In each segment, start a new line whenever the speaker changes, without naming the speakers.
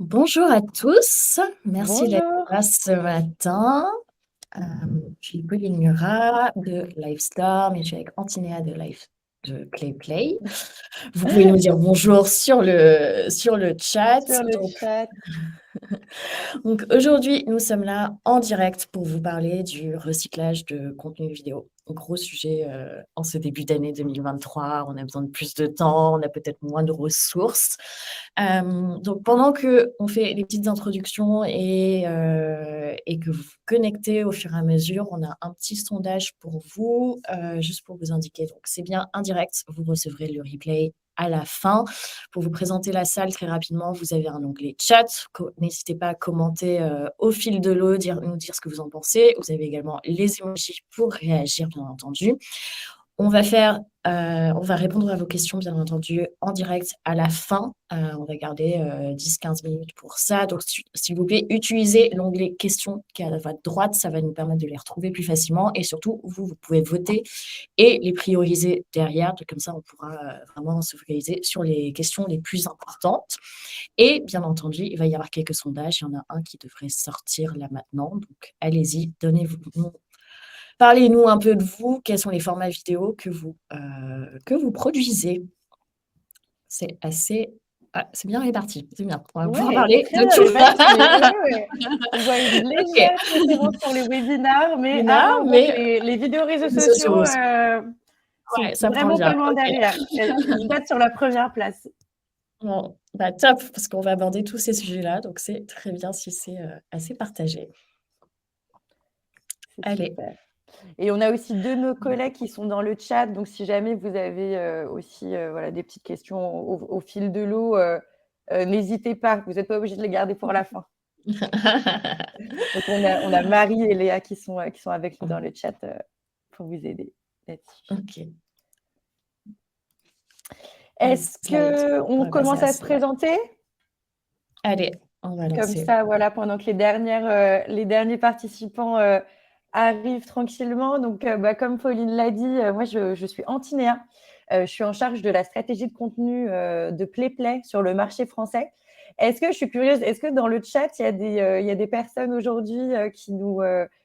Bonjour à tous, merci d'être
Bonjour.
là ce matin. Je suis Pauline Murat de Livestorm et je suis avec Antinéa de PlayPlay. Vous pouvez nous dire bonjour sur le chat.
Sur le chat.
Donc aujourd'hui, nous sommes là en direct pour vous parler du recyclage de contenu vidéo. Gros sujet en ce début d'année 2023. On a besoin de plus de temps, on a peut-être moins de ressources. Donc pendant qu'on fait les petites introductions et que vous vous connectez au fur et à mesure, on a un petit sondage pour vous, juste pour vous indiquer. Donc c'est bien indirect, vous recevrez le replay à la fin. Pour vous présenter la salle très rapidement, vous avez un onglet chat. N'hésitez pas à commenter au fil de l'eau, nous dire ce que vous en pensez. Vous avez également les emojis pour réagir, bien entendu. On va répondre à vos questions, bien entendu, en direct à la fin. On va garder 10-15 minutes pour ça. Donc, s'il vous plaît, utilisez l'onglet questions qui est à votre droite. Ça va nous permettre de les retrouver plus facilement. Et surtout, vous pouvez voter et les prioriser derrière. Comme ça, on pourra vraiment se focaliser sur les questions les plus importantes. Et bien entendu, il va y avoir quelques sondages. Il y en a un qui devrait sortir là maintenant. Donc, allez-y, parlez-nous un peu de vous. Quels sont les formats vidéo que vous produisez? C'est assez... Ah, c'est bien réparti, c'est bien. On va pouvoir
Ouais,
parler
très
de
bien
tout.
réparti. Ouais. On voit une
Ok.
légère préférence pour les webinars, mais
Webinaire,
on voit que
mais
les vidéos réseaux
les sociaux
sociaux
aussi. Ouais,
sont
ça prend
vraiment
bien.
pas loin
Ok.
derrière. Ils battent sur la première place.
Bon, bah top, parce qu'on va aborder tous ces sujets-là, donc c'est très bien si c'est assez partagé.
C'est
Allez.
super. Et on a aussi deux de nos collègues qui sont dans le chat. Donc, si jamais vous avez aussi voilà, des petites questions au fil de l'eau, n'hésitez pas. Vous n'êtes pas obligé de les garder pour la fin. Donc, on a Marie et Léa qui sont avec nous dans le chat pour vous aider là-dessus.
Ok.
Est-ce
On
qu'on
va passer
commence
à
à se
ça.
présenter?
Allez, on va
Comme
lancer.
ça, voilà, pendant que les derniers participants arrivent tranquillement. Donc, comme Pauline l'a dit, moi, je suis Antinéa. Je suis en charge de la stratégie de contenu de PlayPlay sur le marché français. Est-ce que je suis curieuse, est-ce que dans le chat, il y a des personnes aujourd'hui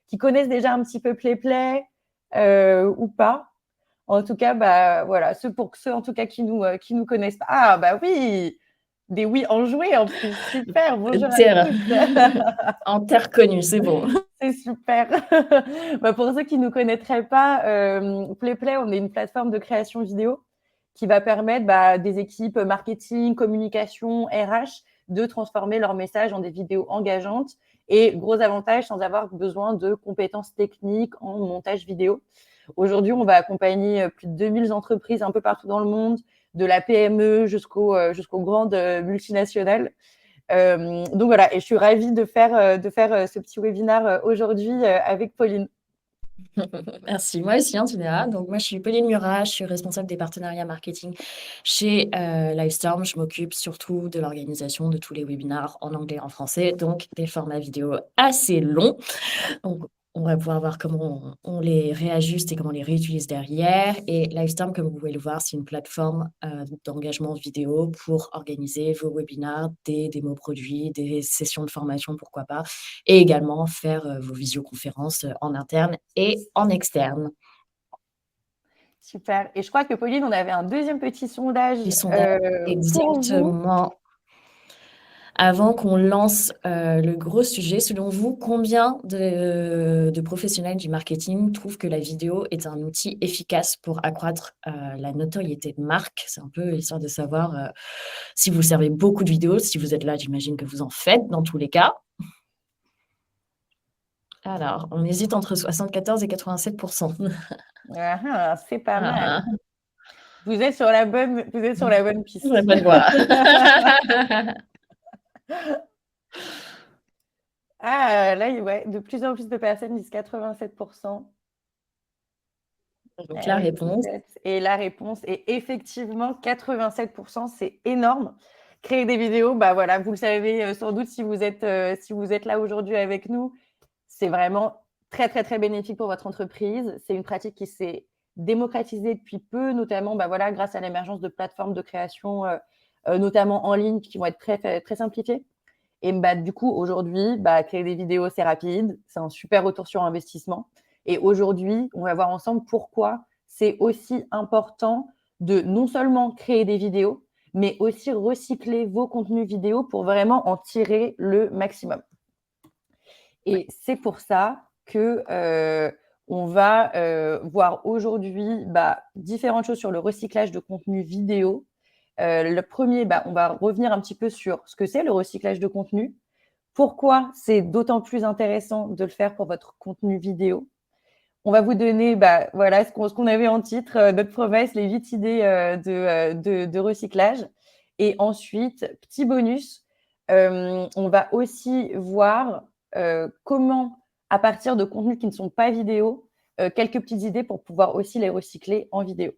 qui connaissent déjà un petit peu PlayPlay ou pas? En tout cas, voilà, pour ceux en tout cas qui nous connaissent pas. Ah, bah oui, des oui enjoués en plus. Super, bonjour à
Terre.
tous.
En terre connue, c'est bon.
C'est super. Pour ceux qui ne nous connaîtraient pas, PlayPlay, on est une plateforme de création vidéo qui va permettre des équipes marketing, communication, RH de transformer leurs messages en des vidéos engageantes et gros avantage sans avoir besoin de compétences techniques en montage vidéo. Aujourd'hui, on va accompagner plus de 2000 entreprises un peu partout dans le monde, de la PME jusqu'aux grandes multinationales. Donc voilà, et je suis ravie de faire ce petit webinaire aujourd'hui avec Pauline.
Merci. Moi aussi, Antinéa. Donc, moi, je suis Pauline Murat, je suis responsable des partenariats marketing chez Livestorm. Je m'occupe surtout de l'organisation de tous les webinars en anglais et en français, donc des formats vidéo assez longs. Donc, on va pouvoir voir comment on les réajuste et comment on les réutilise derrière. Et Livestorm, comme vous pouvez le voir, c'est une plateforme d'engagement vidéo pour organiser vos webinars, des démos produits, des sessions de formation, pourquoi pas, et également faire vos visioconférences en interne et en externe.
Super. Et je crois que Pauline, on avait un deuxième petit sondage
Ils sont
pour vous.
exactement. Avant qu'on lance le gros sujet, selon vous, combien de professionnels du marketing trouvent que la vidéo est un outil efficace pour accroître la notoriété de marque? C'est un peu histoire de savoir si vous servez beaucoup de vidéos. Si vous êtes là, j'imagine que vous en faites dans tous les cas. Alors, on hésite entre 74 et 87%.
C'est pas
Ah,
mal. Vous êtes sur la bonne
on n'a
piste.
pas de voix.
Ah, là, ouais, de plus en plus de personnes disent 87%.
Donc,
Eh
la
oui,
réponse.
et la réponse est effectivement 87%, c'est énorme. Créer des vidéos, voilà, vous le savez sans doute si vous êtes là aujourd'hui avec nous, c'est vraiment très, très, très bénéfique pour votre entreprise. C'est une pratique qui s'est démocratisée depuis peu, notamment voilà, grâce à l'émergence de plateformes de création, notamment en ligne, qui vont être très, très simplifiées. Et du coup, aujourd'hui, créer des vidéos, c'est rapide, c'est un super retour sur investissement. Et aujourd'hui, on va voir ensemble pourquoi c'est aussi important de non seulement créer des vidéos, mais aussi recycler vos contenus vidéo pour vraiment en tirer le maximum. Et c'est pour ça que on va voir aujourd'hui différentes choses sur le recyclage de contenu vidéo. Le premier, on va revenir un petit peu sur ce que c'est le recyclage de contenu, pourquoi c'est d'autant plus intéressant de le faire pour votre contenu vidéo. On va vous donner voilà, ce qu'on avait en titre, notre promesse, les 8 idées de recyclage. Et ensuite, petit bonus, on va aussi voir comment, à partir de contenus qui ne sont pas vidéo, quelques petites idées pour pouvoir aussi les recycler en vidéo.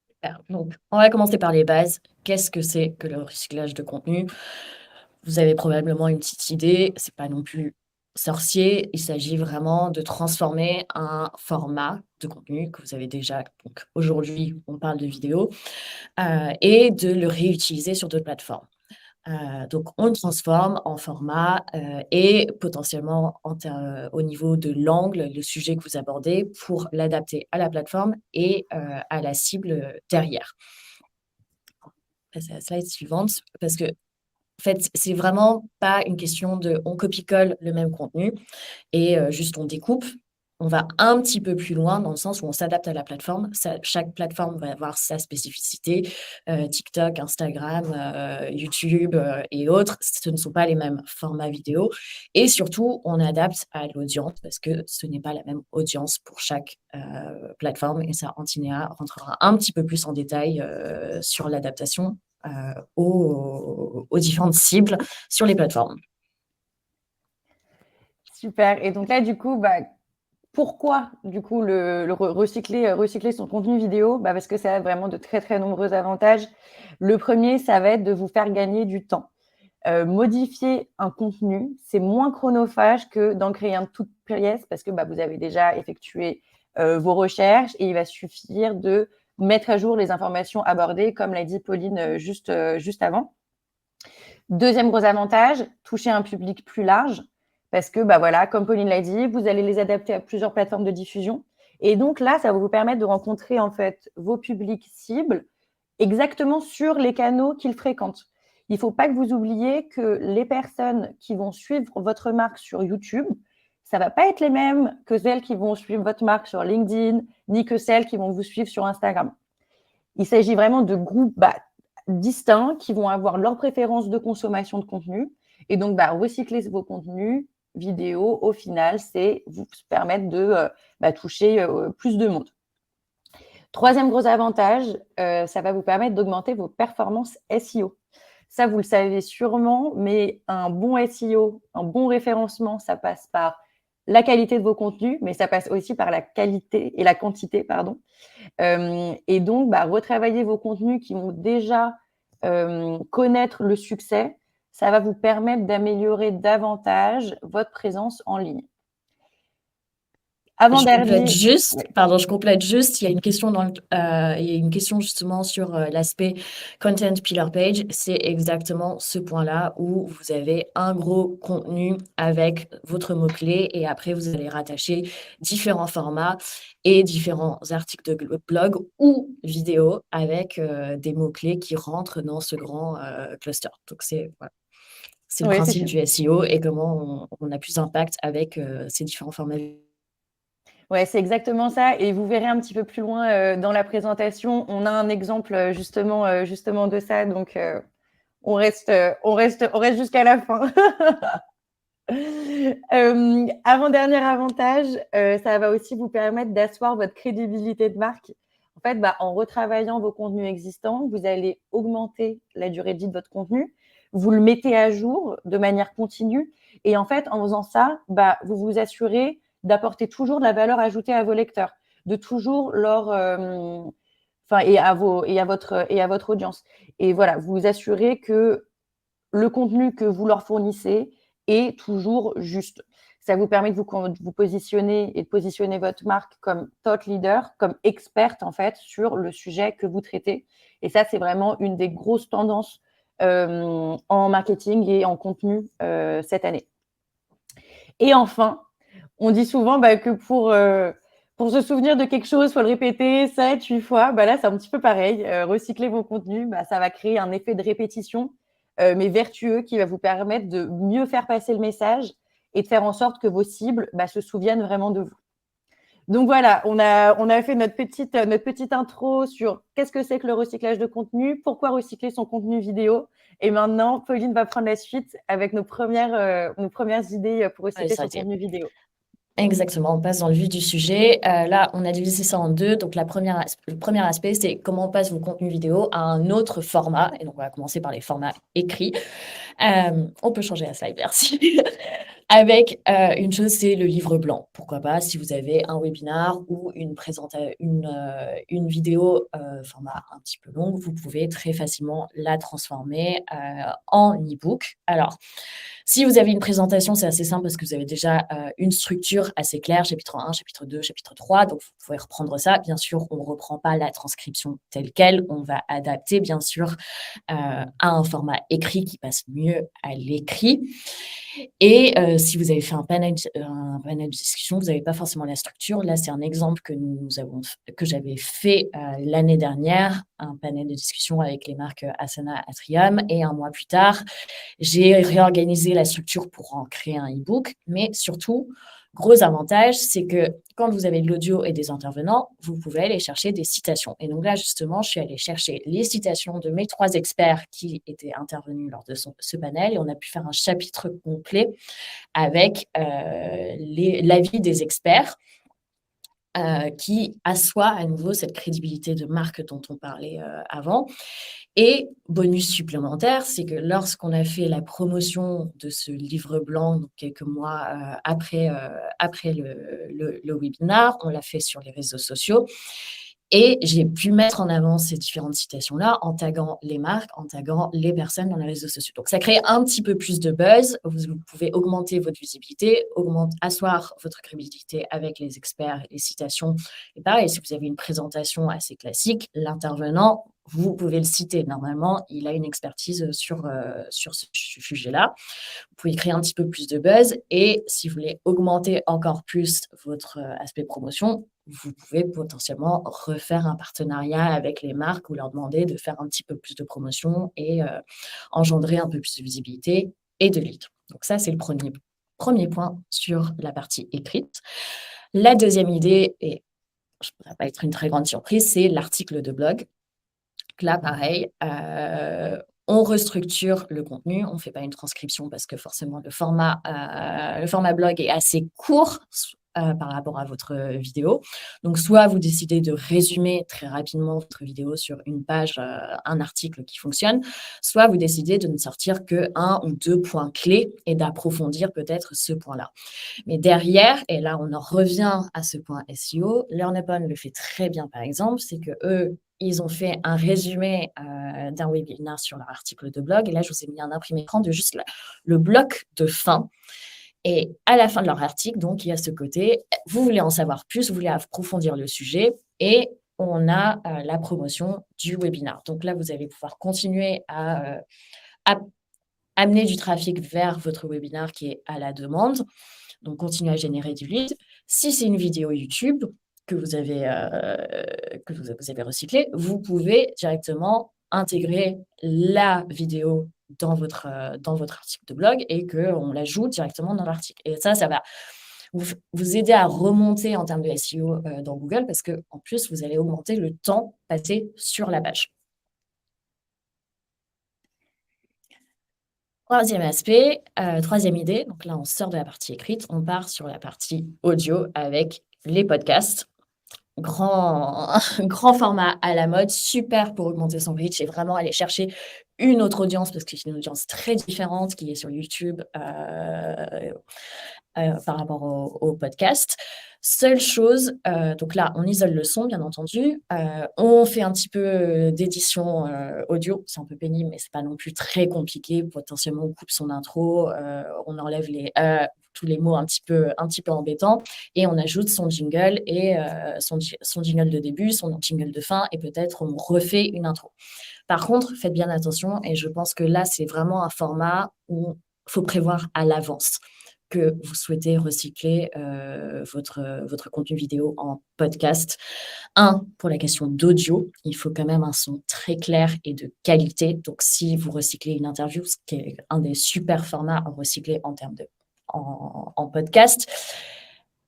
Super. Donc, on va commencer par les bases. Qu'est-ce que c'est que le recyclage de contenu? Vous avez probablement une petite idée, c'est pas non plus sorcier. Il s'agit vraiment de transformer un format de contenu que vous avez déjà. Donc aujourd'hui, on parle de vidéo, et de le réutiliser sur d'autres plateformes. Donc on le transforme en format, et potentiellement au niveau de l'angle, le sujet que vous abordez pour l'adapter à la plateforme et à la cible, derrière. On passe à la slide suivante parce que en fait, c'est vraiment pas une question de on copie-colle le même contenu et juste on découpe. On va un petit peu plus loin dans le sens où on s'adapte à la plateforme. Chaque plateforme va avoir sa spécificité. TikTok, Instagram, YouTube et autres, ce ne sont pas les mêmes formats vidéo. Et surtout, on adapte à l'audience parce que ce n'est pas la même audience pour chaque plateforme. Et ça, Antinéa rentrera un petit peu plus en détail sur l'adaptation aux différentes cibles sur les plateformes.
Super. Et donc là, du coup, pourquoi, du coup, recycler son contenu vidéo? Parce que ça a vraiment de très, très nombreux avantages. Le premier, ça va être de vous faire gagner du temps. Modifier un contenu, c'est moins chronophage que d'en créer un de toute pièce parce que vous avez déjà effectué vos recherches et il va suffire de mettre à jour les informations abordées, comme l'a dit Pauline juste avant. Deuxième gros avantage, toucher un public plus large parce que, voilà, comme Pauline l'a dit, vous allez les adapter à plusieurs plateformes de diffusion. Et donc là, ça va vous permettre de rencontrer en fait vos publics cibles exactement sur les canaux qu'ils fréquentent. Il ne faut pas que vous oubliez que les personnes qui vont suivre votre marque sur YouTube, ça ne va pas être les mêmes que celles qui vont suivre votre marque sur LinkedIn, ni que celles qui vont vous suivre sur Instagram. Il s'agit vraiment de groupes distincts qui vont avoir leurs préférences de consommation de contenu. Et donc, recycler vos contenus vidéo, au final, c'est vous permettre de toucher plus de monde. Troisième gros avantage, ça va vous permettre d'augmenter vos performances SEO. Ça, vous le savez sûrement, mais un bon SEO, un bon référencement, ça passe par la qualité de vos contenus, mais ça passe aussi par la qualité et la quantité, pardon. Et donc, retravailler vos contenus qui vont déjà connaître le succès, ça va vous permettre d'améliorer davantage votre présence en ligne.
Je complète juste, il y a une question justement sur l'aspect content pillar page. C'est exactement ce point-là où vous avez un gros contenu avec votre mot-clé et après vous allez rattacher différents formats et différents articles de blog ou vidéos avec des mots-clés qui rentrent dans ce grand cluster. Donc c'est le principe du SEO et comment on a plus d'impact avec ces différents formats.
Ouais, c'est exactement ça. Et vous verrez un petit peu plus loin dans la présentation, on a un exemple justement de ça. Donc, on reste jusqu'à la fin. Avant-dernier avantage, ça va aussi vous permettre d'asseoir votre crédibilité de marque. En fait, en retravaillant vos contenus existants, vous allez augmenter la durée de vie de votre contenu. Vous le mettez à jour de manière continue. Et en fait, en faisant ça, vous vous assurez d'apporter toujours de la valeur ajoutée à vos lecteurs, de toujours leur, et à votre audience. Et voilà, vous vous assurez que le contenu que vous leur fournissez est toujours juste. Ça vous permet de vous positionner et de positionner votre marque comme thought leader, comme experte en fait sur le sujet que vous traitez. Et ça, c'est vraiment une des grosses tendances en marketing et en contenu cette année. Et enfin, on dit souvent que pour se souvenir de quelque chose, il faut le répéter 7, 8 fois. Là, c'est un petit peu pareil. Recycler vos contenus, ça va créer un effet de répétition, mais vertueux, qui va vous permettre de mieux faire passer le message et de faire en sorte que vos cibles se souviennent vraiment de vous. Donc voilà, on a fait notre petite intro sur qu'est-ce que c'est que le recyclage de contenu, pourquoi recycler son contenu vidéo. Et maintenant, Pauline va prendre la suite avec nos premières idées pour recycler son contenu vidéo.
Exactement, on passe dans le vif du sujet. Là, on a divisé ça en deux. Donc, le premier aspect, c'est comment on passe vos contenus vidéo à un autre format. Et donc, on va commencer par les formats écrits. On peut changer la slide, merci. Avec une chose, c'est le livre blanc. Pourquoi pas, si vous avez un webinar ou une vidéo format un petit peu longue, vous pouvez très facilement la transformer en e-book. Alors, si vous avez une présentation, c'est assez simple parce que vous avez déjà une structure assez claire, chapitre 1, chapitre 2, chapitre 3, donc vous pouvez reprendre ça. Bien sûr, on ne reprend pas la transcription telle quelle, on va adapter, bien sûr, à un format écrit qui passe mieux à l'écrit. Et si vous avez fait un panel de discussion, vous n'avez pas forcément la structure. Là, c'est un exemple que j'avais fait l'année dernière, un panel de discussion avec les marques Asana, Atrium, et un mois plus tard, j'ai réorganisé la structure pour en créer un e-book, mais surtout, gros avantage, c'est que quand vous avez de l'audio et des intervenants, vous pouvez aller chercher des citations. Et donc là, justement, je suis allée chercher les citations de mes 3 experts qui étaient intervenus lors de ce panel, et on a pu faire un chapitre complet avec l'avis des experts. Qui assoit à nouveau cette crédibilité de marque dont on parlait avant. Et bonus supplémentaire, c'est que lorsqu'on a fait la promotion de ce livre blanc, donc quelques mois après le webinar, on l'a fait sur les réseaux sociaux. Et j'ai pu mettre en avant ces différentes citations-là en taguant les marques, en taguant les personnes dans les réseaux sociaux. Donc, ça crée un petit peu plus de buzz. Vous pouvez augmenter votre visibilité, asseoir votre crédibilité avec les experts, les citations. Et pareil, si vous avez une présentation assez classique, l'intervenant, vous pouvez le citer. Normalement, il a une expertise sur ce sujet-là. Vous pouvez créer un petit peu plus de buzz. Et si vous voulez augmenter encore plus votre aspect promotion, vous pouvez potentiellement refaire un partenariat avec les marques ou leur demander de faire un petit peu plus de promotion et engendrer un peu plus de visibilité et de leads. Donc ça, c'est le premier point sur la partie écrite. La deuxième idée, et je ne pourrais pas être une très grande surprise, c'est l'article de blog. Là, pareil, on restructure le contenu, on ne fait pas une transcription parce que forcément le format blog est assez court par rapport à votre vidéo. Donc, soit vous décidez de résumer très rapidement votre vidéo sur une page, un article qui fonctionne, soit vous décidez de ne sortir que 1 ou 2 points clés et d'approfondir peut-être ce point-là. Mais derrière, et là on en revient à ce point SEO, LearnUpon le fait très bien par exemple, c'est qu'eux, ils ont fait un résumé d'un webinaire sur leur article de blog. Et là, je vous ai mis un imprimé écran de juste le bloc de fin. Et à la fin de leur article, donc, il y a ce côté, vous voulez en savoir plus, vous voulez approfondir le sujet, et on a la promotion du webinaire. Donc là, vous allez pouvoir continuer à amener du trafic vers votre webinaire qui est à la demande. Donc, continuez à générer du lead. Si c'est une vidéo YouTube que vous avez recyclée, vous pouvez directement intégrer la vidéo dans votre article de blog et qu'on l'ajoute directement dans l'article. Et ça va vous aider à remonter en termes de SEO dans Google parce qu'en plus, vous allez augmenter le temps passé sur la page. Troisième aspect, troisième idée, donc là, on sort de la partie écrite, on part sur la partie audio avec les podcasts. Grand format à la mode, super pour augmenter son reach et vraiment aller chercher une autre audience parce que c'est une audience très différente qui est sur YouTube par rapport au podcast. Seule chose, donc là, on isole le son, bien entendu. On fait un petit peu d'édition audio. C'est un peu pénible, mais c'est pas non plus très compliqué. Potentiellement, on coupe son intro, on enlève les... tous les mots un petit peu embêtants, et on ajoute son jingle et son jingle de début, son jingle de fin, et peut-être on refait une intro. Par contre, faites bien attention, et je pense que là, c'est vraiment un format où il faut prévoir à l'avance que vous souhaitez recycler votre contenu vidéo en podcast. Pour la question d'audio, il faut quand même un son très clair et de qualité. Donc, si vous recyclez une interview, ce qui est un des super formats à recycler en podcast,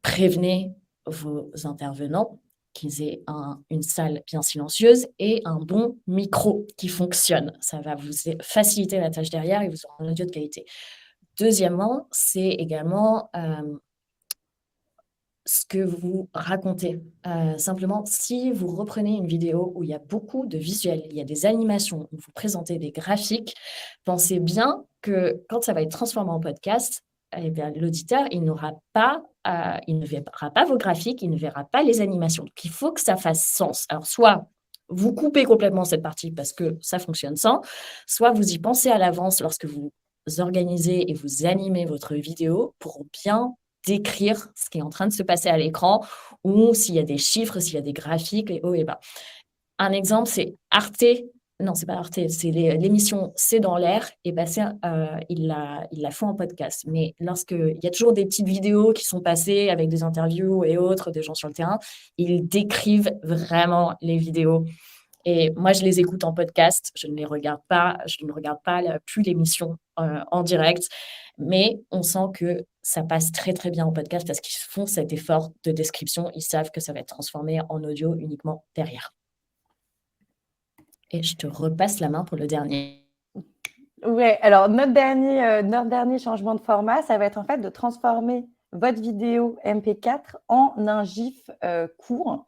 prévenez vos intervenants qu'ils aient une salle bien silencieuse et un bon micro qui fonctionne. Ça va vous faciliter la tâche derrière et vous aurez un audio de qualité. Deuxièmement, c'est également ce que vous racontez. Simplement, si vous reprenez une vidéo où il y a beaucoup de visuels, il y a des animations, où vous présentez des graphiques, pensez bien que quand ça va être transformé en podcast, eh bien, l'auditeur, il ne verra pas vos graphiques, il ne verra pas les animations. Donc, il faut que ça fasse sens. Alors, soit vous coupez complètement cette partie parce que ça fonctionne sans, soit vous y pensez à l'avance lorsque vous organisez et vous animez votre vidéo pour bien décrire ce qui est en train de se passer à l'écran, ou s'il y a des chiffres, s'il y a des graphiques, les hauts et bas. Un exemple, c'est Arte. Non, c'est pas Arte, c'est l'émission C'est dans l'air. Et ben, ils la font en podcast. Mais lorsqu'il y a toujours des petites vidéos qui sont passées avec des interviews et autres, des gens sur le terrain, ils décrivent vraiment les vidéos. Et moi, je les écoute en podcast, je ne regarde pas plus l'émission en direct, mais on sent que ça passe très, très bien en podcast parce qu'ils font cet effort de description. Ils savent que ça va être transformé en audio uniquement derrière. Et je te repasse la main pour le dernier.
Ouais, alors notre dernier changement de format, ça va être en fait de transformer votre vidéo MP4 en un GIF court.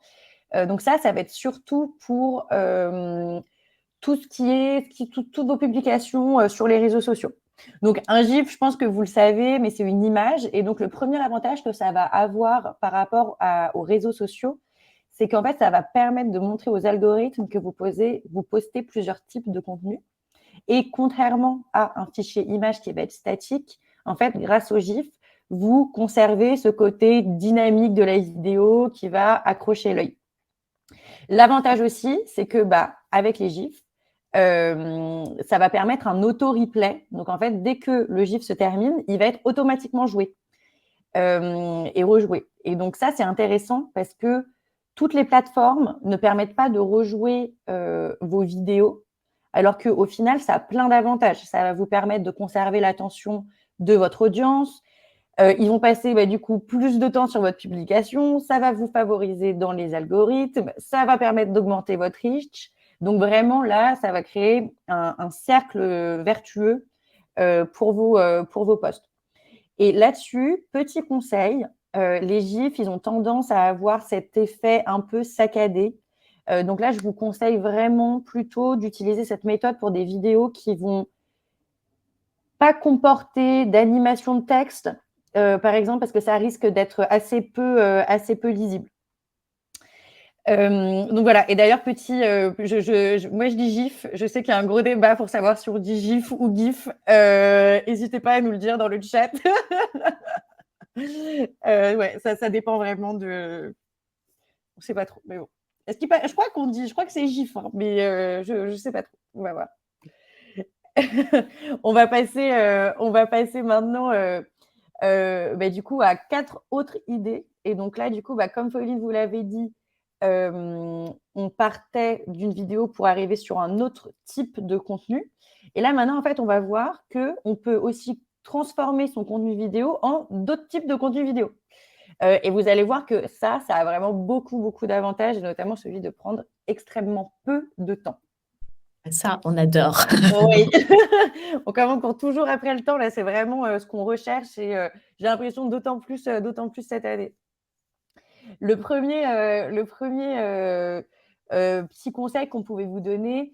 Donc ça va être surtout pour tout ce qui est toutes vos publications sur les réseaux sociaux. Donc un GIF, je pense que vous le savez, mais c'est une image. Et donc le premier avantage que ça va avoir par rapport aux réseaux sociaux, c'est qu'en fait, ça va permettre de montrer aux algorithmes que vous postez plusieurs types de contenus. Et contrairement à un fichier image qui va être statique, en fait, grâce au GIF, vous conservez ce côté dynamique de la vidéo qui va accrocher l'œil. L'avantage aussi, c'est que avec les GIFs, ça va permettre un auto-replay. Donc, en fait, dès que le GIF se termine, il va être automatiquement joué et rejoué. Et donc, ça, c'est intéressant parce que toutes les plateformes ne permettent pas de rejouer vos vidéos, alors qu'au final, ça a plein d'avantages. Ça va vous permettre de conserver l'attention de votre audience. Ils vont passer du coup plus de temps sur votre publication. Ça va vous favoriser dans les algorithmes. Ça va permettre d'augmenter votre reach. Donc vraiment, là, ça va créer un cercle vertueux pour vos posts. Et là-dessus, petit conseil, les GIFs, ils ont tendance à avoir cet effet un peu saccadé. Donc là, je vous conseille vraiment plutôt d'utiliser cette méthode pour des vidéos qui vont pas comporter d'animation de texte, par exemple, parce que ça risque d'être assez peu lisible. Donc voilà. Et d'ailleurs, moi je dis GIF. Je sais qu'il y a un gros débat pour savoir si on dit GIF ou GIF. N'hésitez pas à nous le dire dans le chat. Ouais, ça dépend vraiment de. On ne sait pas trop, mais bon. Je crois que c'est GIF, hein, mais je ne sais pas trop. On va voir. On va passer maintenant du coup à 4 autres idées. Et donc là, du coup, comme Pauline vous l'avait dit, on partait d'une vidéo pour arriver sur un autre type de contenu. Et là, maintenant, en fait, on va voir qu'on peut aussi transformer son contenu vidéo en d'autres types de contenu vidéo. Et vous allez voir que ça a vraiment beaucoup, beaucoup d'avantages, et notamment celui de prendre extrêmement peu de temps.
Ça, on adore.
Oui. On court toujours après le temps. Là, c'est vraiment ce qu'on recherche, et j'ai l'impression d'autant plus cette année. Le premier petit conseil qu'on pouvait vous donner,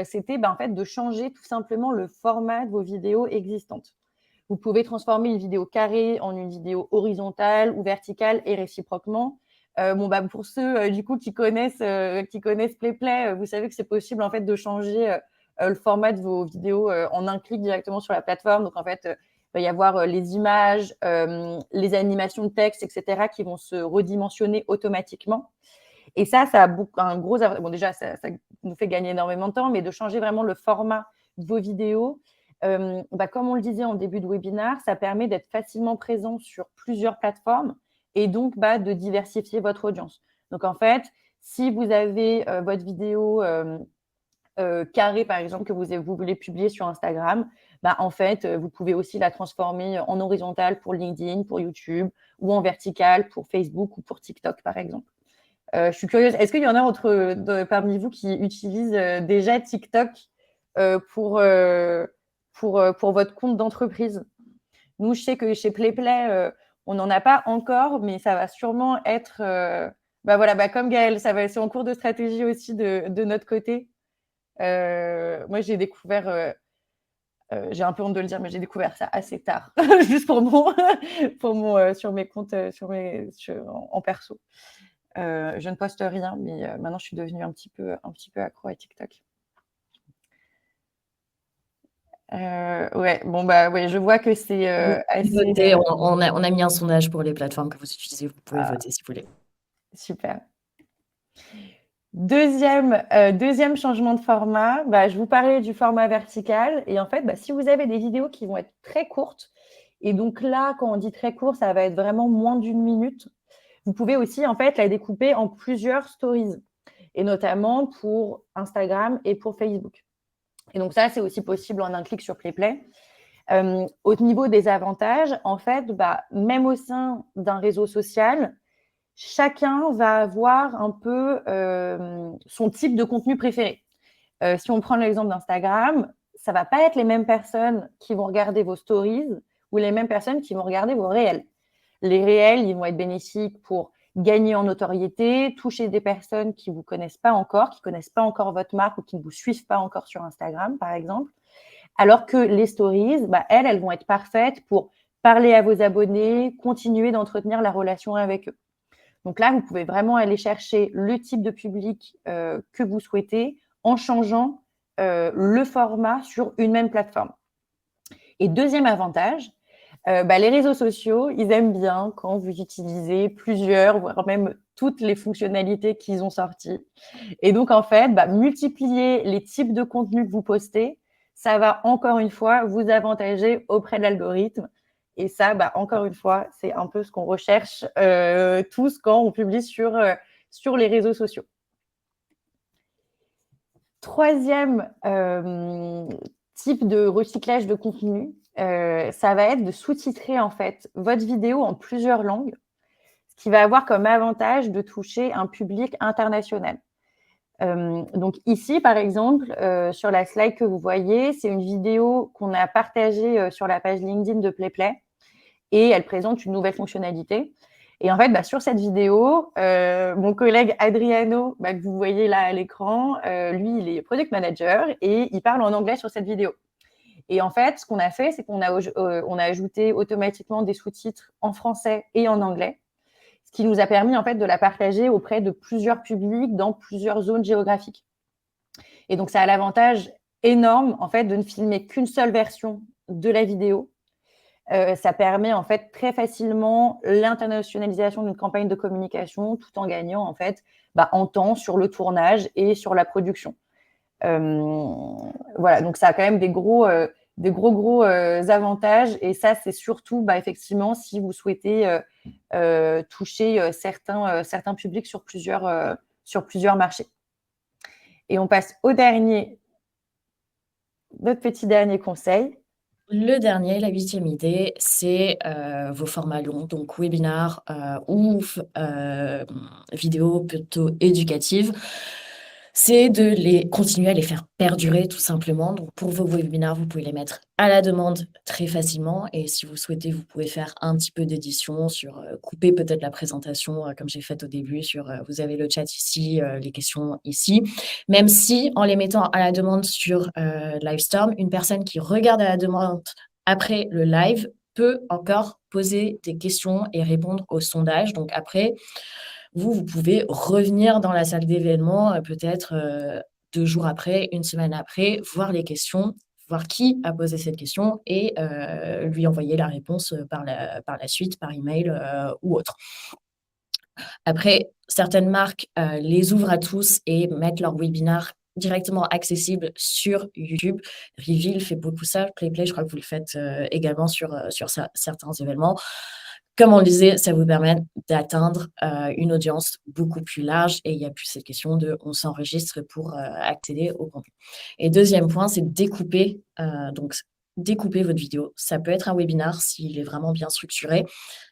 c'était en fait de changer tout simplement le format de vos vidéos existantes. Vous pouvez transformer une vidéo carrée en une vidéo horizontale ou verticale, et réciproquement. Pour ceux du coup qui connaissent PlayPlay, vous savez que c'est possible en fait de changer le format de vos vidéos en un clic directement sur la plateforme. Donc en fait, va y avoir les images, les animations de texte, etc., qui vont se redimensionner automatiquement. Et ça a un gros avantage. Bon, déjà, ça nous fait gagner énormément de temps, mais de changer vraiment le format de vos vidéos, comme on le disait en début de webinaire, ça permet d'être facilement présent sur plusieurs plateformes et donc de diversifier votre audience. Donc, en fait, si vous avez votre vidéo carrée, par exemple, que vous voulez publier sur Instagram, en fait, vous pouvez aussi la transformer en horizontale pour LinkedIn, pour YouTube, ou en verticale pour Facebook ou pour TikTok, par exemple. Je suis curieuse, est-ce qu'il y en a parmi vous qui utilisent déjà TikTok pour votre compte d'entreprise? Nous, je sais que chez PlayPlay, on n'en a pas encore, mais ça va sûrement être… comme Gaëlle, c'est en cours de stratégie aussi de notre côté. Moi, j'ai découvert… j'ai un peu honte de le dire, mais j'ai découvert ça assez tard, juste sur mes comptes en perso. Je ne poste rien, mais maintenant, je suis devenue un petit peu accro à TikTok. Ouais, je vois que c'est assez…
On a mis un sondage pour les plateformes que vous utilisez. Vous pouvez voter si vous voulez.
Super. Deuxième changement de format, je vous parlais du format vertical. Et en fait, si vous avez des vidéos qui vont être très courtes, et donc là, quand on dit très court, ça va être vraiment moins d'1 minute, vous pouvez aussi en fait la découper en plusieurs stories, et notamment pour Instagram et pour Facebook. Et donc ça, c'est aussi possible en un clic sur PlayPlay. Au niveau des avantages, en fait, même au sein d'un réseau social, chacun va avoir un peu son type de contenu préféré. Si on prend l'exemple d'Instagram, ça ne va pas être les mêmes personnes qui vont regarder vos stories ou les mêmes personnes qui vont regarder vos réels. Les réels, ils vont être bénéfiques pour gagner en notoriété, toucher des personnes qui ne vous connaissent pas encore, qui ne connaissent pas encore votre marque ou qui ne vous suivent pas encore sur Instagram, par exemple. Alors que les stories, elles vont être parfaites pour parler à vos abonnés, continuer d'entretenir la relation avec eux. Donc là, vous pouvez vraiment aller chercher le type de public que vous souhaitez en changeant le format sur une même plateforme. Et deuxième avantage, les réseaux sociaux, ils aiment bien quand vous utilisez plusieurs, voire même toutes les fonctionnalités qu'ils ont sorties. Et donc, en fait, multiplier les types de contenus que vous postez, ça va encore une fois vous avantager auprès de l'algorithme. Et ça, encore une fois, c'est un peu ce qu'on recherche tous quand on publie sur les réseaux sociaux. Troisième type de recyclage de contenu, ça va être de sous-titrer en fait votre vidéo en plusieurs langues, ce qui va avoir comme avantage de toucher un public international. Donc ici, par exemple, sur la slide que vous voyez, c'est une vidéo qu'on a partagée sur la page LinkedIn de PlayPlay et elle présente une nouvelle fonctionnalité. Et en fait, sur cette vidéo, mon collègue Adriano, que vous voyez là à l'écran, lui, il est product manager et il parle en anglais sur cette vidéo. Et en fait, ce qu'on a fait, c'est qu'on a ajouté automatiquement des sous-titres en français et en anglais, ce qui nous a permis en fait de la partager auprès de plusieurs publics dans plusieurs zones géographiques. Et donc, ça a l'avantage énorme en fait de ne filmer qu'une seule version de la vidéo. Ça permet en fait très facilement l'internationalisation d'une campagne de communication tout en gagnant en fait en temps sur le tournage et sur la production. Voilà, donc ça a quand même des gros avantages et ça c'est surtout effectivement si vous souhaitez toucher certains publics sur plusieurs marchés. Et on passe notre petit dernier conseil.
Le dernier, la 8e idée, c'est vos formats longs, donc webinaires ou vidéos plutôt éducatives. C'est de continuer à les faire perdurer tout simplement. Donc pour vos webinaires, vous pouvez les mettre à la demande très facilement. Et si vous souhaitez, vous pouvez faire un petit peu d'édition couper peut-être la présentation comme j'ai fait au début vous avez le chat ici, les questions ici. Même si en les mettant à la demande sur Livestorm, une personne qui regarde à la demande après le live peut encore poser des questions et répondre au sondage. Donc après, vous pouvez revenir dans la salle d'événement peut-être 2 jours après, 1 semaine après, voir les questions, voir qui a posé cette question et lui envoyer la réponse par la suite, par email ou autre. Après, certaines marques les ouvrent à tous et mettent leur webinar directement accessible sur YouTube. Reveal fait beaucoup ça. PlayPlay, je crois que vous le faites également sur certains événements. Comme on le disait, ça vous permet d'atteindre une audience beaucoup plus large et il n'y a plus cette question de on s'enregistre pour accéder au contenu. Et deuxième point, c'est découper. Donc, découper votre vidéo. Ça peut être un webinar s'il est vraiment bien structuré.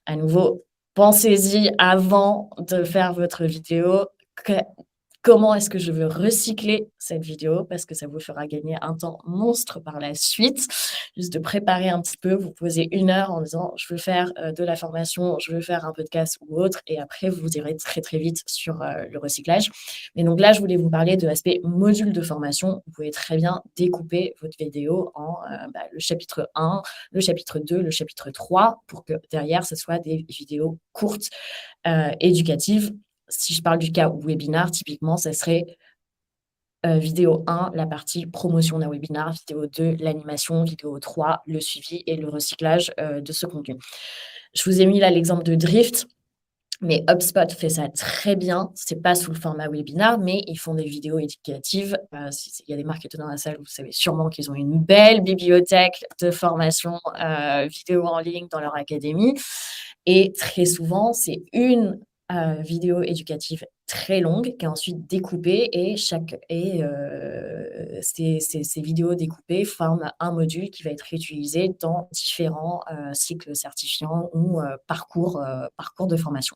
À nouveau, pensez-y avant de faire votre vidéo. Comment est-ce que je veux recycler cette vidéo parce que ça vous fera gagner un temps monstre par la suite. Juste de préparer un petit peu, vous posez 1 heure en disant je veux faire de la formation, je veux faire un podcast ou autre et après vous irez très très vite sur le recyclage. Mais donc là, je voulais vous parler de l'aspect module de formation. Vous pouvez très bien découper votre vidéo en le chapitre 1, le chapitre 2, le chapitre 3 pour que derrière, ce soit des vidéos courtes, éducatives. Si je parle du cas webinar, typiquement, ça serait vidéo 1, la partie promotion d'un webinar, vidéo 2, l'animation, vidéo 3, le suivi et le recyclage de ce contenu. Je vous ai mis là l'exemple de Drift, mais HubSpot fait ça très bien. Ce n'est pas sous le format webinar, mais ils font des vidéos éducatives. Il y a des marketeurs dans la salle, vous savez sûrement qu'ils ont une belle bibliothèque de formation vidéo en ligne dans leur académie. Et très souvent, c'est une vidéo éducative très longue qui est ensuite découpée et ces vidéos découpées forment un module qui va être réutilisé dans différents cycles certifiants ou parcours de formation.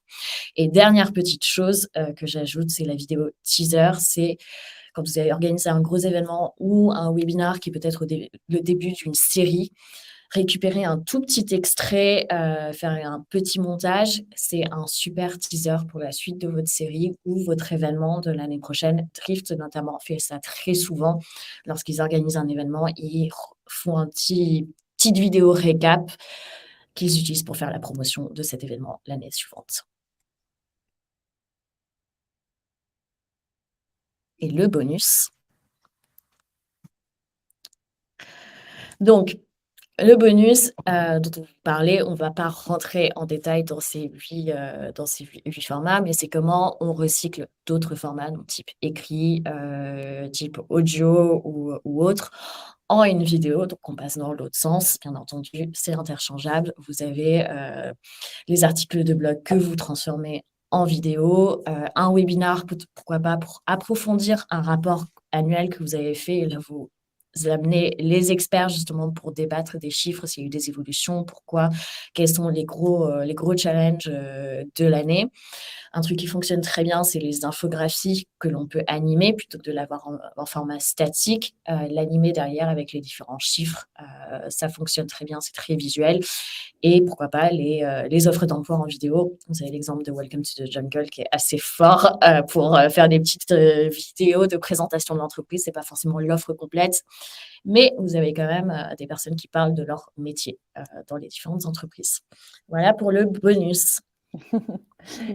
Et dernière petite chose que j'ajoute, c'est la vidéo teaser. C'est quand vous avez organisé un gros événement ou un webinar qui peut être le début d'une série, récupérer un tout petit extrait, faire un petit montage, c'est un super teaser pour la suite de votre série ou votre événement de l'année prochaine. Drift notamment fait ça très souvent. Lorsqu'ils organisent un événement, ils font un petite vidéo récap qu'ils utilisent pour faire la promotion de cet événement l'année suivante. Et le bonus. Donc, le bonus dont on vous parlait, on ne va pas rentrer en détail dans ces 8 formats, mais c'est comment on recycle d'autres formats, donc type écrit, type audio ou autre, en une vidéo. Donc, on passe dans l'autre sens. Bien entendu, c'est interchangeable. Vous avez les articles de blog que vous transformez en vidéo, un webinar, pourquoi pas, pour approfondir un rapport annuel que vous avez fait. Et là, vous amenez les experts justement pour débattre des chiffres, s'il y a eu des évolutions, pourquoi, quels sont les gros challenges de l'année. Un truc qui fonctionne très bien, c'est les infographies que l'on peut animer plutôt que de l'avoir en format statique. L'animer derrière avec les différents chiffres, ça fonctionne très bien, c'est très visuel. Et pourquoi pas les offres d'emploi en vidéo. Vous avez l'exemple de Welcome to the Jungle qui est assez fort pour faire des petites vidéos de présentation de l'entreprise. Ce n'est pas forcément l'offre complète, mais vous avez quand même des personnes qui parlent de leur métier dans les différentes entreprises. Voilà pour le bonus.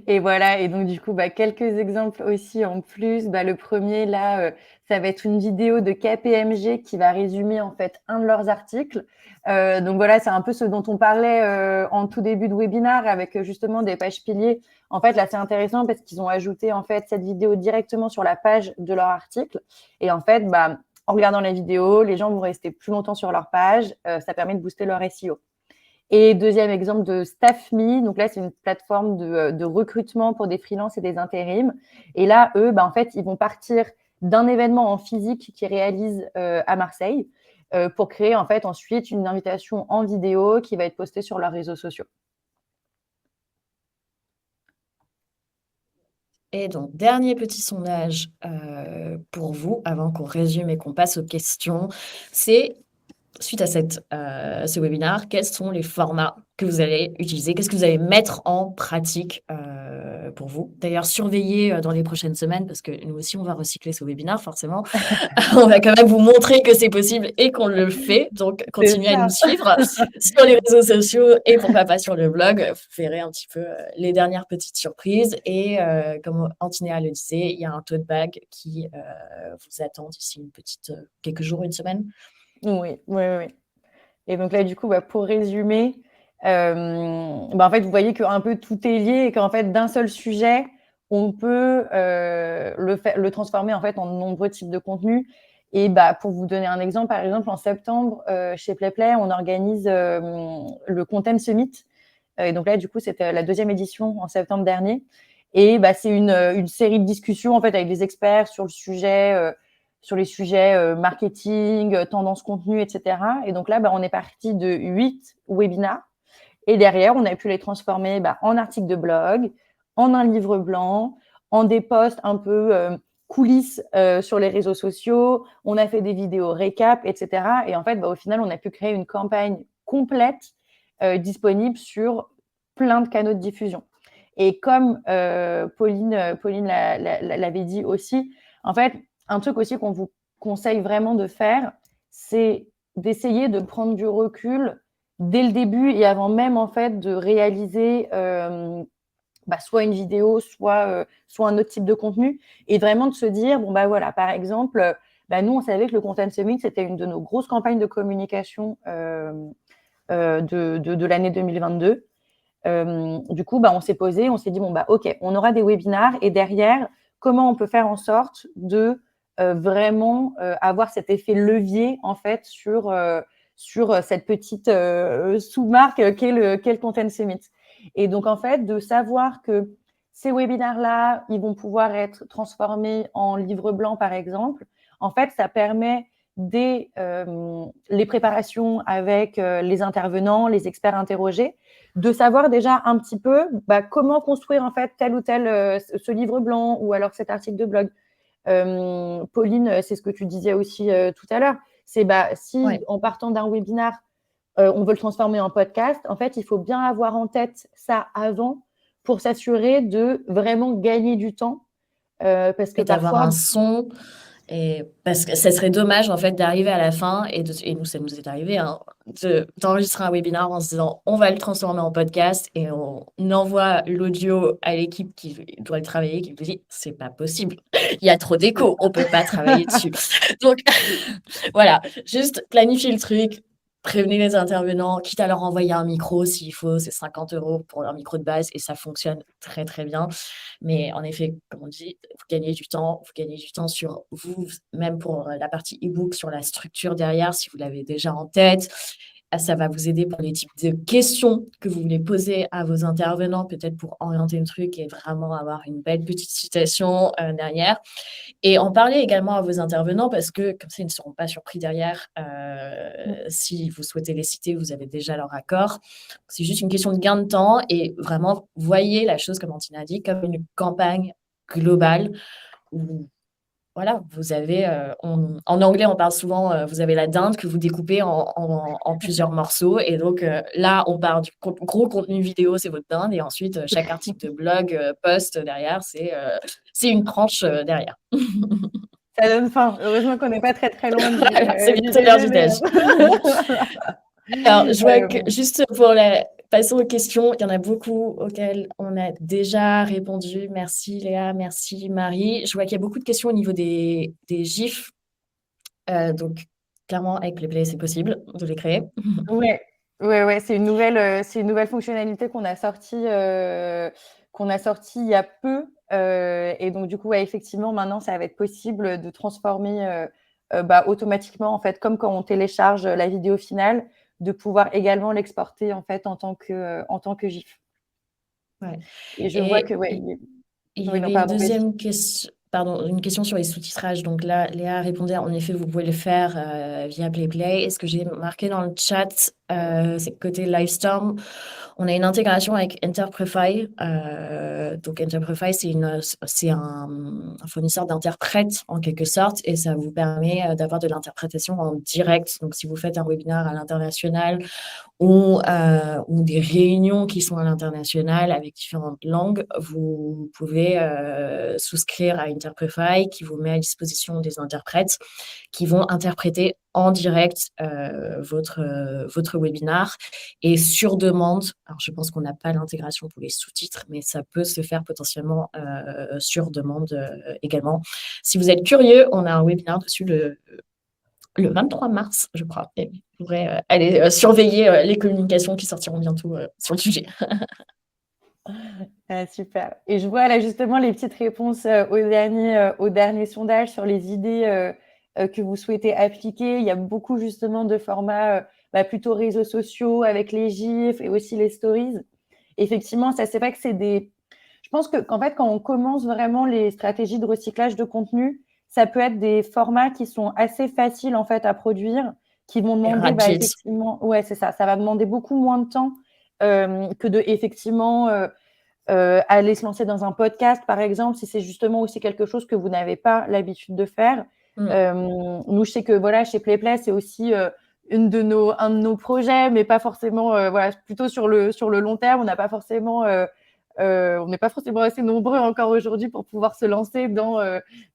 Et voilà, et donc du coup, quelques exemples aussi en plus. Le premier, là, ça va être une vidéo de KPMG qui va résumer en fait un de leurs articles. Donc voilà, c'est un peu ce dont on parlait en tout début de webinaire avec justement des pages piliers. En fait, là, c'est intéressant parce qu'ils ont ajouté en fait cette vidéo directement sur la page de leur article. Et en fait, en regardant la vidéo, les gens vont rester plus longtemps sur leur page. Ça permet de booster leur SEO. Et deuxième exemple de StaffMe, donc là, c'est une plateforme de recrutement pour des freelances et des intérims. Et là, eux, en fait, ils vont partir d'un événement en physique qu'ils réalisent à Marseille pour créer en fait ensuite une invitation en vidéo qui va être postée sur leurs réseaux sociaux.
Et donc, dernier petit sondage pour vous, avant qu'on résume et qu'on passe aux questions, c'est suite à ce webinaire, quels sont les formats que vous allez utiliser? Qu'est-ce que vous allez mettre en pratique pour vous? D'ailleurs, surveillez dans les prochaines semaines, parce que nous aussi, on va recycler ce webinaire, forcément. On va quand même vous montrer que c'est possible et qu'on le fait. Donc, continuez à nous suivre sur les réseaux sociaux et pourquoi pas sur le blog. Vous verrez un petit peu les dernières petites surprises. Et comme Antinéa le disait, il y a un tote bag qui vous attend d'ici quelques jours, une semaine.
Oui, oui, oui. Et donc là, du coup, pour résumer, en fait, vous voyez qu'un peu tout est lié et qu'en fait, d'un seul sujet, on peut le transformer en fait en nombreux types de contenus. Et pour vous donner un exemple, par exemple, en septembre, chez PlayPlay, on organise le Content Summit. Et donc là, du coup, c'était la 2e édition en septembre dernier. Et c'est une série de discussions en fait avec des experts sur le sujet, sur les sujets marketing, tendance contenu, etc. Et donc là, on est parti de 8 webinars. Et derrière, on a pu les transformer en articles de blog, en un livre blanc, en des posts un peu coulisses sur les réseaux sociaux. On a fait des vidéos récap, etc. Et en fait, au final, on a pu créer une campagne complète disponible sur plein de canaux de diffusion. Et comme Pauline l'avait dit aussi, en fait, un truc aussi qu'on vous conseille vraiment de faire, c'est d'essayer de prendre du recul dès le début et avant même en fait de réaliser soit une vidéo, soit un autre type de contenu, et vraiment de se dire voilà, par exemple, nous on savait que le Content Summit c'était une de nos grosses campagnes de communication de l'année 2022. Du coup, on s'est posé, on s'est dit ok, on aura des webinars et derrière, comment on peut faire en sorte de vraiment avoir cet effet levier en fait sur cette petite sous-marque qu'est le Content Summit. Et donc en fait, de savoir que ces webinars-là, ils vont pouvoir être transformés en livre blanc par exemple. En fait, ça permet dès les préparations avec les intervenants, les experts interrogés, de savoir déjà un petit peu comment construire en fait tel ou tel ce livre blanc ou alors cet article de blog. Pauline, c'est ce que tu disais aussi tout à l'heure. C'est si en partant d'un webinar, on veut le transformer en podcast, en fait, il faut bien avoir en tête ça avant pour s'assurer de vraiment gagner du temps. Parce que
Et d'avoir
parfois,
un son. Et parce que ça serait dommage en fait d'arriver à la fin et nous ça nous est arrivé d'enregistrer un webinaire en se disant on va le transformer en podcast et on envoie l'audio à l'équipe qui doit le travailler qui nous dit c'est pas possible, il y a trop d'écho, on peut pas travailler dessus. Donc voilà, juste planifier le truc, prévenez les intervenants, quitte à leur envoyer un micro s'il faut, c'est 50 € pour un micro de base et ça fonctionne très très bien. Mais en effet, comme on dit, vous gagnez du temps sur vous, même pour la partie e-book, sur la structure derrière, si vous l'avez déjà en tête. Ça va vous aider pour les types de questions que vous voulez poser à vos intervenants, peut-être pour orienter le truc et vraiment avoir une belle petite citation derrière. Et en parler également à vos intervenants parce que comme ça, ils ne seront pas surpris derrière si vous souhaitez les citer, vous avez déjà leur accord. C'est juste une question de gain de temps et vraiment, voyez la chose, comme Antina a dit, comme une campagne globale où voilà, vous avez, en anglais, on parle souvent, vous avez la dinde que vous découpez en plusieurs morceaux. Et donc, là, on part du gros contenu vidéo, c'est votre dinde. Et ensuite, chaque article de blog, post derrière, c'est une tranche derrière.
ça donne faim. Heureusement qu'on n'est pas très très loin
Voilà, c'est
du
bientôt l'heure du
déjeuner.
déj. Alors, je vois que juste pour passer aux questions, il y en a beaucoup auxquelles on a déjà répondu. Merci Léa, merci Marie. Je vois qu'il y a beaucoup de questions au niveau des GIFs. Donc, clairement, avec PlayPlay, c'est possible de les créer.
Ouais, ouais, c'est une nouvelle fonctionnalité qu'on a sorti il y a peu. Et donc, du coup, effectivement, maintenant, ça va être possible de transformer automatiquement, en fait, comme quand on télécharge la vidéo finale, de pouvoir également l'exporter, en fait, en tant que GIF.
Ouais.
Et je vois
Et
que, ouais.
il y
Oui, non,
avait une
pardon, vas-y.
deuxième question, pardon, une question sur les sous-titrages. Donc là, Léa répondait, en effet, vous pouvez le faire via PlayPlay. Et ce que j'ai marqué dans le chat, c'est que côté Livestorm, on a une intégration avec Interprefy. Donc Interprefy, c'est un fournisseur d'interprètes en quelque sorte, et ça vous permet d'avoir de l'interprétation en direct. Donc si vous faites un webinaire à l'international ou des réunions qui sont à l'international avec différentes langues, vous pouvez souscrire à Interprefy qui vous met à disposition des interprètes qui vont interpréter en direct votre webinar et sur demande. Alors, je pense qu'on n'a pas l'intégration pour les sous-titres, mais ça peut se faire potentiellement sur demande également. Si vous êtes curieux, on a un webinaire dessus le 23 mars, je crois. Et vous pourrez aller surveiller les communications qui sortiront bientôt sur le sujet.
Ah, super. Et je vois là justement les petites réponses au dernier sondage sur les idées que vous souhaitez appliquer. Il y a beaucoup justement de formats plutôt réseaux sociaux avec les GIFs et aussi les stories. Effectivement, ça c'est vrai que c'est des... Je pense qu'en fait, quand on commence vraiment les stratégies de recyclage de contenu, ça peut être des formats qui sont assez faciles en fait à produire, qui vont
Et
demander
rapide.
effectivement... Ouais, c'est ça. Ça va demander beaucoup moins de temps que de effectivement... aller se lancer dans un podcast, par exemple, si c'est justement aussi quelque chose que vous n'avez pas l'habitude de faire. Nous, je sais que voilà, chez PlayPlay, c'est aussi un de nos projets, mais pas forcément, voilà, plutôt sur le long terme. On n'a pas forcément, on n'est pas forcément assez nombreux encore aujourd'hui pour pouvoir se lancer dans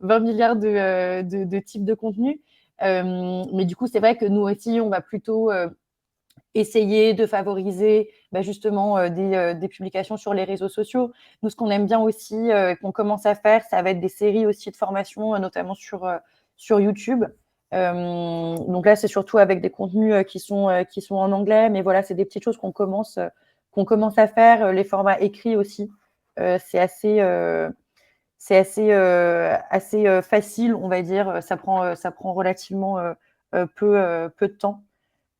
20 milliards de types de contenus. Mais du coup, c'est vrai que nous aussi, on va plutôt essayer de favoriser justement des publications sur les réseaux sociaux. Nous, ce qu'on aime bien aussi, qu'on commence à faire, ça va être des séries aussi de formation, notamment sur YouTube. Donc là, c'est surtout avec des contenus qui sont en anglais, mais voilà, c'est des petites choses qu'on commence à faire. Les formats écrits aussi, c'est assez facile, on va dire. Ça prend relativement peu de temps.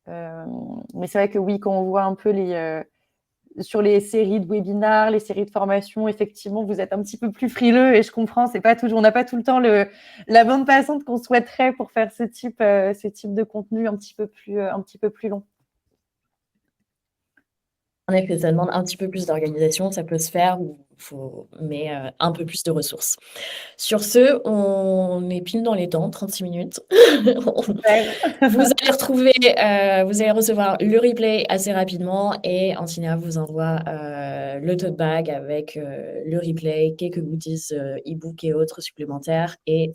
Mais c'est vrai que oui, quand on voit un peu sur les séries de webinars, les séries de formation, effectivement, vous êtes un petit peu plus frileux et je comprends, c'est pas toujours, on n'a pas tout le temps la bande passante qu'on souhaiterait pour faire ce type de contenu un petit peu plus long.
En effet, ça demande un petit peu plus d'organisation, ça peut se faire, mais un peu plus de ressources. Sur ce, on est pile dans les temps, 36 minutes.
Super.
Vous allez recevoir le replay assez rapidement et Antinia vous envoie le tote bag avec le replay, quelques goodies, e-book et autres supplémentaires et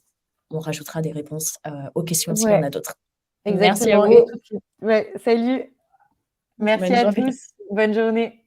on rajoutera des réponses aux questions s'il y en
Ouais,
a d'autres. Merci à
exactement. Et
vous.
tout de suite. Ouais, salut. Merci
Bonne
à
journée.
tous. Bonne journée.